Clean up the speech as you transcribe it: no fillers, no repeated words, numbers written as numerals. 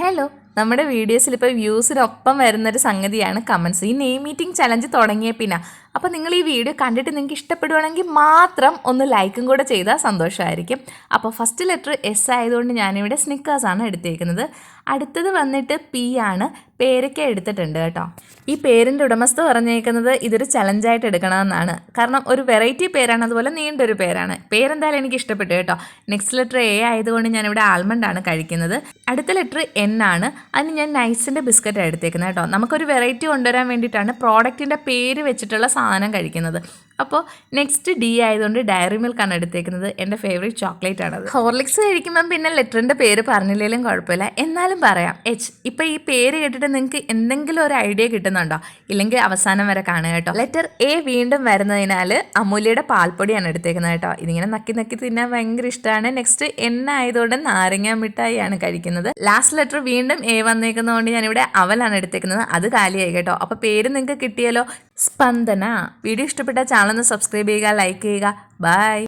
Hello, നമ്മുടെ വീഡിയോസിൽ ഇപ്പോൾ വ്യൂസിനൊപ്പം വരുന്നൊരു സംഗതിയാണ് കമൻസ്. ഈ നെയിം മീറ്റിംഗ് ചലഞ്ച് തുടങ്ങിയ പിന്നെ അപ്പോൾ നിങ്ങൾ ഈ വീഡിയോ കണ്ടിട്ട് നിങ്ങൾക്ക് ഇഷ്ടപ്പെടുവാണെങ്കിൽ മാത്രം ഒന്ന് ലൈക്കും കൂടെ ചെയ്താൽ സന്തോഷമായിരിക്കും. അപ്പോൾ ഫസ്റ്റ് ലെറ്റർ എസ് ആയതുകൊണ്ട് ഞാനിവിടെ സ്നിക്കേഴ്സാണ് എടുത്തേക്കുന്നത്. അടുത്തത് വന്നിട്ട് പി ആണ്. പേരൊക്കെ എടുത്തിട്ടുണ്ട് കേട്ടോ. ഈ പേരിൻ്റെ ഉടമസ്ഥ പറഞ്ഞേക്കുന്നത് ഇതൊരു ചലഞ്ചായിട്ട് എടുക്കണമെന്നാണ്. കാരണം ഒരു വെറൈറ്റി പേരാണ്, അതുപോലെ നീണ്ടൊരു പേരാണ്. പേരെന്തായാലും എനിക്ക് ഇഷ്ടപ്പെട്ടു കേട്ടോ. നെക്സ്റ്റ് ലെറ്റർ എ ആയതുകൊണ്ട് ഞാനിവിടെ ആൽമണ്ടാണ് കഴിക്കുന്നത്. അടുത്ത ലെറ്റർ എൻ ആണ്. അതിന് ഞാൻ നൈസിൻ്റെ ബിസ്ക്കറ്റാണ് എടുത്തേക്കുന്നത് കേട്ടോ. നമുക്കൊരു വെറൈറ്റി കൊണ്ടുവരാൻ വേണ്ടിയിട്ടാണ് പ്രോഡക്റ്റിൻ്റെ പേര് വെച്ചിട്ടുള്ള സാധനം കഴിക്കുന്നത്. അപ്പോൾ നെക്സ്റ്റ് ഡി ആയതുകൊണ്ട് ഡയറി മിൽക്കാണ് എടുത്തേക്കുന്നത്. എൻ്റെ ഫേവറേറ്റ് ചോക്ലേറ്റ് ആണത്. ഹോർലിക്സ് കഴിക്കുമ്പം പിന്നെ ലെറ്ററിൻ്റെ പേര് പറഞ്ഞില്ലെങ്കിലും കുഴപ്പമില്ല, എന്നാലും പറയാം എച്ച്. ഇപ്പോൾ ഈ പേര് കേട്ടിട്ട് നിങ്ങൾക്ക് എന്തെങ്കിലും ഒരു ഐഡിയ കിട്ടുന്നുണ്ടോ? ഇല്ലെങ്കിൽ അവസാനം വരെ കാണുക കേട്ടോ. ലെറ്റർ എ വീണ്ടും വരുന്നതിനാൽ അമൂല്യയുടെ പാൽപ്പൊടിയാണ് എടുത്തേക്കുന്നത് കേട്ടോ. ഇതിങ്ങനെ നക്കി നക്കി തിന്നാൻ ഭയങ്കര ഇഷ്ടമാണ്. നെക്സ്റ്റ് എൻ ആയതുകൊണ്ട് നാരങ്ങ മിഠായി ആണ് കഴിക്കുന്നത്. ലാസ്റ്റ് ലെറ്റർ വീണ്ടും എ വന്നേക്കുന്നതുകൊണ്ട് ഞാനിവിടെ അവലാണ് എടുത്തേക്കുന്നത്. അത് കാലിയായി കേട്ടോ. അപ്പോൾ പേര് നിങ്ങൾക്ക് കിട്ടിയല്ലോ, സ്പന്ദന. വീഡിയോ ഇഷ്ടപ്പെട്ട ചാനൽ ഒന്ന് സബ്സ്ക്രൈബ് ചെയ്യുക, ലൈക്ക് ചെയ്യുക. ബൈ.